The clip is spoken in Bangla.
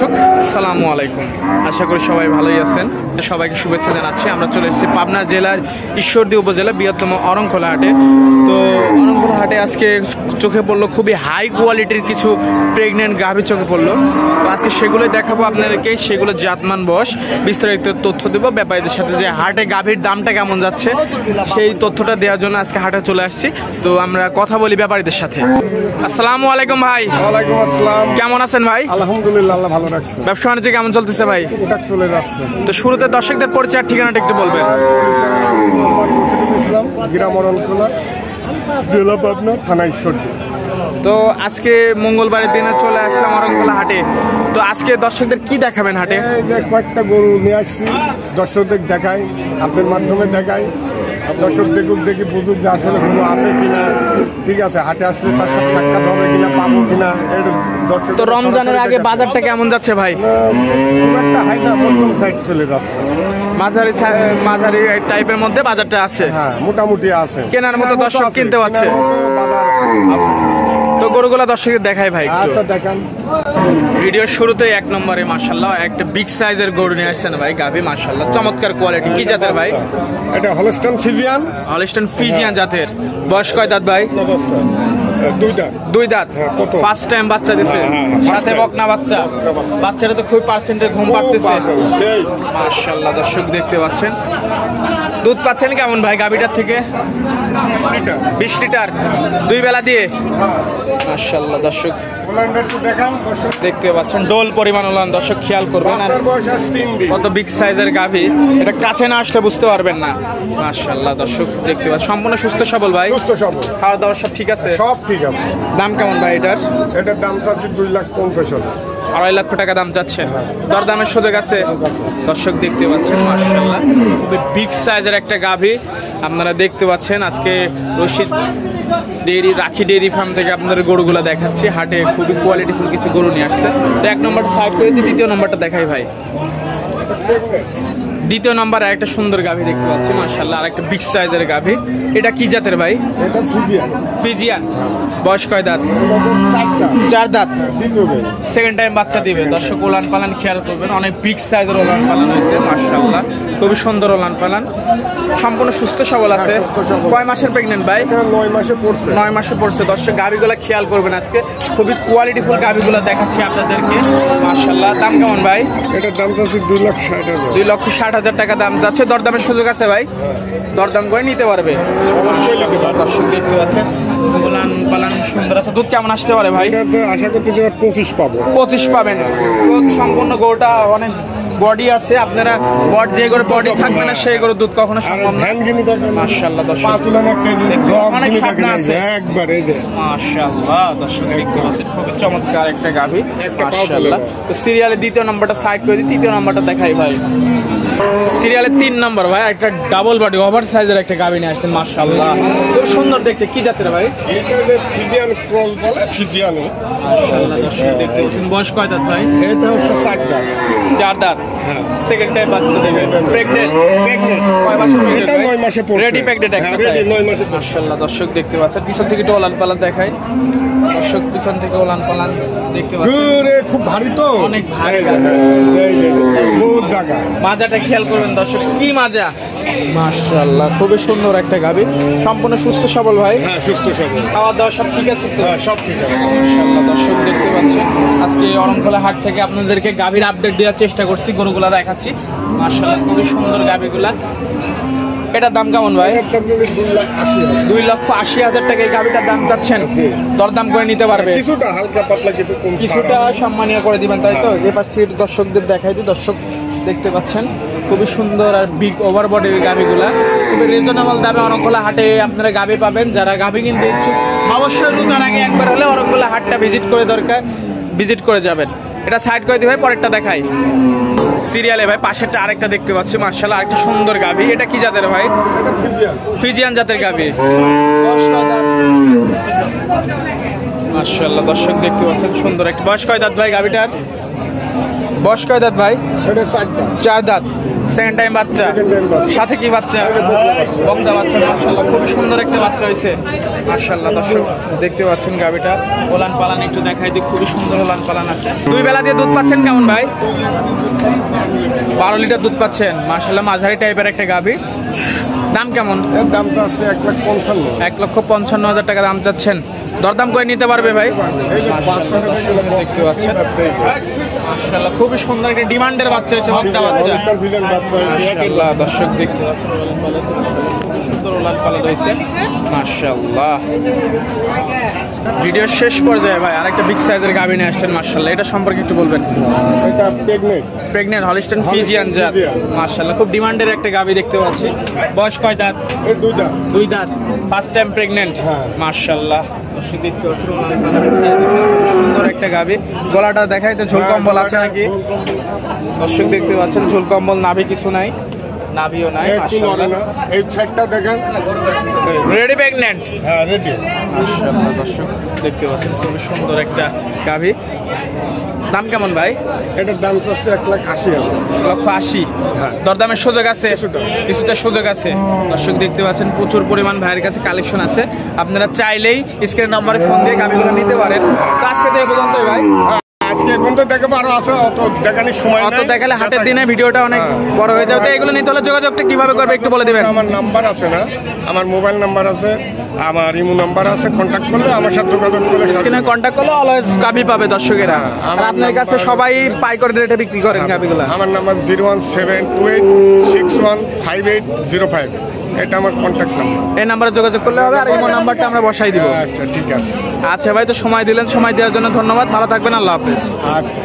আসসালামু আলাইকুম, আশা করি সবাই ভালোই আছেন। সবাইকে শুভেচ্ছা জানাচ্ছি। আমরা চলে এসেছি পাবনা জেলার ঈশ্বরদী উপজেলা বৃহত্তম অরংখোলা হাটে। তো অরংখোলা হাটে আজকে চোখে পড়লো খুবই হাই কোয়ালিটির কিছু প্রেগনেন্ট গাভী চোখে পড়লো। তো আজকে সেগুলো দেখাবো আপনাদেরকে, সেগুলো জাতমান বয়স বিস্তারিত তথ্য দেবো। ব্যাপারীদের সাথে যে হাটে গাভীর দামটা কেমন যাচ্ছে সেই তথ্যটা দেওয়ার জন্য আজকে হাটে চলে আসছি। তো আমরা কথা বলি ব্যাপারীদের সাথে। আসসালামু আলাইকুম ভাই। ওয়ালাইকুম আসসালাম। কেমন আছেন ভাই? আলহামদুলিল্লাহ, আল্লাহ ভালো রাখছে। ব্যবসা বাণিজ্য কেমন চলতেছে ভাই? ওটা চলে যাচ্ছে। তো শুরুতে দর্শকদের পরিচয় ঠিকানাটা একটু বলবেন। ইসলাম, গ্রাম অরণখোলা, জেলা পাবনা, থানা ঈশ্বরদী। তো আজকে মঙ্গলবারের দিনে চলে আসলাম অরংখোলা হাটে। তো আজকে দর্শকদের কি দেখাবেন হাটে? এই যে কয়েকটা গরু নিয়ে আসছি, দর্শকদের দেখাই, আপনার মাধ্যমে দেখাই। দর্শক দেখুক, দেখি বুঝুক যে আসলে কোনো আছে কিনা। ঠিক আছে, হাটে আসলে তার সাথে সাক্ষাৎ হবে কিনা, পাবো কিনা। দর্শক তো রমজানের আগে বাজারটা কেমন যাচ্ছে ভাই? খুব একটা হাই না, মধ্যম সাইড চলে যাচ্ছে। মাঝারি টাইপের মধ্যে বাজারটা আছে। হ্যাঁ, মোটামুটি আছে, কেনার মতো দর্শক কিনতে পারছে। বাজার আছে। তো গরুগুলা দর্শকের দেখাই ভাই একটু। আচ্ছা দেখান। ভিডিওর শুরুতেই এক নম্বরে মাশাআল্লাহ একটা বিগ সাইজের গরু নিয়ে আসছেন ভাই, গাভী মাশাআল্লাহ চমৎকার কোয়ালিটি। কি জাতের ভাই? এটা হলস্টাইন ফ্রিজিয়ান। হলস্টাইন ফ্রিজিয়ান জাতের। বয়স কয় দাঁত ভাই? দুই দাঁত। ফার্স্ট টাইম বাচ্চা দিছে, সাথে বকনা বাচ্চা। বাচ্চাটা তো খুব পার্সেন্টের ঘুম পাড়তেছে মাশাআল্লাহ। দর্শক দেখতে পাচ্ছেন, দুধ পাচ্ছেন কেমন ভাই গাভীটার থেকে? 20 লিটার দুই বেলা দিয়ে মাশাআল্লাহ। দর্শক দেখতে পাচ্ছেন ডোল পরিমাণ ওলান, দর্শক খেয়াল করবেন। কত বিগ সাইজের গাভী, এটা কাছে না আসলে বুঝতে পারবেন না মাশাআল্লাহ। দর্শক দেখতে পাচ্ছেন সম্পূর্ণ সুস্থ সবল ভাই, সুস্থ সবল, খাওয়া দাওয়া সব ঠিক আছে? সব ঠিক আছে। দাম কেমন ভাই এটার? এটার দাম চাচ্ছি 2,50,000। 2.5 লক্ষ টাকা দাম চাচ্ছেন, দরদামের সুযোগ আছে? দর্শক দেখতে পাচ্ছেন মাশাআল্লাহ খুবই বিগ সাইজের একটা গাভী আপনারা দেখতে পাচ্ছেন। আজকে রশিদ ডেইরি রাখি ডেইরি ফার্ম থেকে আপনাদের গরুগুলো দেখাচ্ছি। হাটে খুবই কোয়ালিটিফুল কিছু গরু নিয়ে আসছে। তো এক নম্বরটা সাইড করে দিই, দ্বিতীয় নম্বরটা দেখাই ভাই। দ্বিতীয় নম্বরে একটা সুন্দর গাভী দেখতে পাচ্ছি মাশাআল্লাহ, আর একটা বিগ সাইজের গাভী। এটা কি জাতের ভাই? এটা ফ্রিজিয়ান। ফ্রিজিয়ান। বয়স কয় দাঁত? 4 দাঁত। সেকেন্ড টাইম বাচ্চা দিবে। দর্শক ওলান পালান খেয়াল করবেন, অনেক বিগ সাইজের ওলান পালান হয়েছে মাশাআল্লাহ, খুবই সুন্দর ওলান পালান, সম্পূর্ণ সুস্থ সবল আছে। কয় মাসের প্রেগনেন্ট ভাই? 9 মাসে পড়ছে। 9 মাসে পড়ছে। দর্শক গাভীগুলো খেয়াল করবেন, আজকে খুবই কোয়ালিটিফুল গাভীগুলো দেখাচ্ছি আপনাদেরকে মাশাআল্লাহ। দাম কেমন ভাই? এটার দাম চাচ্ছি 2,60,000। 2,60,000 টাকা দাম যাচ্ছে। দরদামের সুযোগ আছে ভাই? দরদাম করে নিতে পারবে অবশ্যই। দর্শক দেখতে পাচ্ছেন ওলান পালান সুন্দর আছে। দুধ কেমন আসতে পারে ভাই? আশা করতে 25 পাবো। 25 পাবেন। দুধ সম্পূর্ণ গরুটা অনেক বডি আছে, আপনারা বড যে গরু বডি থাকবে না সেই গরু দুধ কখনো সম্ভব না মাশাআল্লাহ। দর্শক অনেক স্বাদ আছে একবারে যে মাশাআল্লাহ। দর্শক দেখতে পাচ্ছেন খুব চমৎকার একটা গাভী মাশাআল্লাহ। তো সিরিয়ালে দ্বিতীয় নম্বরটা সাইড করে দিই, তৃতীয় নম্বরটা দেখাই ভাই। সিরিয়ালে 3 নম্বর ভাই একটা ডাবল বডি ওভার সাইজের একটা গাভী নিয়ে আসছেন মাশাআল্লাহ, খুব সুন্দর দেখতে। কি জাতের ভাই? এটা ফ্রিজিয়ান ক্রস বলে, ফ্রিজিয়ান মাশাআল্লাহ। দর্শক দেখতে পাচ্ছেন বয়স কয় দাঁত ভাই? এটা হচ্ছে 4 দাঁত। 4 দাঁত। সেকেন্ড টাইম বাচ্চা দেবে। প্রেগন্যান্ট কয় মাসের? এটা 9 মাসে পড়ছে। রেডি প্রেগন্যান্ট একটা। রেডি 9 মাসে মাশাআল্লাহ। দর্শক দেখতে পাচ্ছেন পিছন থেকে একটু ওলান পালান দেখাই। দর্শক পিছন থেকে ওলান পালান দেখতে পাচ্ছেন, ঘুরে খুব ভারী, তো অনেক ভারী। এই যে বহুত জায়গা। মাজাটা খেয়াল করবেন দর্শক, কি মাজা মাশাআল্লাহ, খুবই সুন্দর একটা গাভী, সম্পূর্ণ সুস্থ সবল ভাই। হ্যাঁ, সুস্থ সবল, খাওয়া দাওয়া সব ঠিক আছে তো? হ্যাঁ, সব ঠিক আছে মাশাআল্লাহ। দর্শক দেখতে পাচ্ছেন আজকে অরংখোলা হাট থেকে আপনাদেরকে গাভীর আপডেট দেওয়ার চেষ্টা করছি, গরুগুলা দেখাচ্ছি মাশাআল্লাহ, খুবই সুন্দর গাভীগুলা। এটার দাম কেমন ভাই? 2,80,000 টাকা এই গাভীটার দাম চাচ্ছেন, দরদাম করে নিতে পারবে? কিছুটা হালকা পাতলা কিছু কম, কিছুটা সম্মানীয় করে দিবেন তাই তো? এই পাশ থেকে দর্শকদের দেখাই দিই। দর্শক দেখতে পাচ্ছেন খুবই সুন্দর আর বিগ ওভার বডির গাভীগুলা, খুবই রিজনেবল দামে অরংখোলা হাটে আপনারা গাভী পাবেন। যারা গাভী কিনতে ইচ্ছুক অবশ্যই রোজার আগে একবার হলে অরংখোলা হাটটা ভিজিট করে যাবেন। এটা সাইড করে দিই ভাই, পরেরটা দেখাই। সিরিয়ালে ভাই পাশেরটা আরেকটা দেখতে পাচ্ছি মাশাআল্লাহ, আরেকটা সুন্দর গাভী। এটা কি জাতের ভাই? ফ্রিজিয়ান জাতের গাভী। মাশাআল্লাহ। দর্শক দেখতে পাচ্ছেন সুন্দর একটা। বয়স কয় দাঁত ভাই গাভীটার? বয়স কয় দাঁত ভাই? 4 দাঁত। 4 দাঁত। সেকেন্ড টাইম বাচ্চা, সাথে কি বাচ্চা? বকনা বাচ্চা। মাশাআল্লাহ খুবই সুন্দর একটা বাচ্চা হয়েছে মাশাআল্লাহ। দর্শক দেখতে পাচ্ছেন গাবিটা, ওলান পালান একটু দেখাই দিই, খুবই সুন্দর ওলান পালান আছে। 2 বেলা দিয়ে দুধ পাচ্ছেন কেমন ভাই? 12 লিটার দুধ পাচ্ছেন মাশাআল্লাহ। মাঝারি টাইপের একটা গাবি। দাম কেমন? এর দামটা আছে 1,55,000। 1,55,000 টাকা দাম চাচ্ছেন, দরদাম করে নিতে পারবে ভাই? দেখতে পাচ্ছেন মাশাআল্লাহ খুবই সুন্দর একটা ডিমান্ডের বাচ্চা হয়েছে, বকনা বাচ্চা মাশাআল্লাহ। দর্শক দেখতে পাচ্ছেন খুব সুন্দর ওলান পালা রয়েছে মাশাআল্লাহ। ভিডিও শেষ পর্যায়ে ভাই আরেকটা বিগ সাইজের গাভী নিয়ে আসছেন মাশাআল্লাহ, এটা সম্পর্কে একটু বলবেন। এটা প্রেগনেন্ট হলিস্টাইন ফ্রিজিয়ান জাত মাশাআল্লাহ, খুব ডিমান্ডের একটা গাভী দেখতে পাচ্ছি। বয়স কয় দাঁত? 2 দাঁত। ফার্স্ট টাইম প্রেগনেন্ট মাশাআল্লাহ। দর্শক দেখতে পাচ্ছেন সুন্দর একটা গাভী। গলাটা দেখাই তো, ঝোল কম্বল আছে নাকি? দর্শক দেখতে পাচ্ছেন ঝোল কম্বল, নাভি কিছু নাই, নাভিও নাই মাশাআল্লাহ। এই সাইডটা দেখেন, রেডি প্রেগনেন্ট। হ্যাঁ রেডি মাশাআল্লাহ। দর্শক দেখতে পাচ্ছেন খুবই সুন্দর একটা গাভী। দাম কেমন ভাই? এটার দাম হচ্ছে 1,80,000। 1,80,000। দরদামের সুযোগ আছে, কিছুটা সুযোগ আছে। দর্শক দেখতে পাচ্ছেন প্রচুর পরিমাণ ভাইয়ের কাছে কালেকশন আছে, আপনারা চাইলেই স্ক্রিন নম্বরে ফোন দিয়ে গাভীগুলো নিতে পারেন। তো আজকে তো এই পর্যন্তই ভাই, আজকে এখন তো দেখাবো, আরো আছে অত দেখানোর সময় নাই। অত দেখালে হাটের দিনে ভিডিওটা অনেক বড় হয়ে যাবে। তো এগুলো নিতে হলে যোগাযোগটা কিভাবে করবে একটু বলে দিবেন। আমার নাম্বার আছে না, আমার মোবাইল নাম্বার আছে, আমার ইমো নাম্বার আছে, কন্ট্যাক্ট করলে আমার সাথে যোগাযোগ করলে স্ক্রিনে কন্ট্যাক্ট করলে অলওয়েজ গাভী পাবে দর্শকেরা। আর আপনার কাছে সবাই পাইকারি রেটে বিক্রি করেন গাভীগুলো? আমার নাম্বার 01728615805, এটা আমার কন্ট্যাক্ট নাম্বার। এই নাম্বারে যোগাযোগ করলে হবে, আর ইমো নাম্বারটা আমরা বসাই দিব। আচ্ছা ঠিক আছে। আচ্ছা ভাই, তো সময় দিলেন, সময় দেওয়ার জন্য ধন্যবাদ, ভালো থাকবেন, আল্লাহ হাফেজ। আচ্ছা।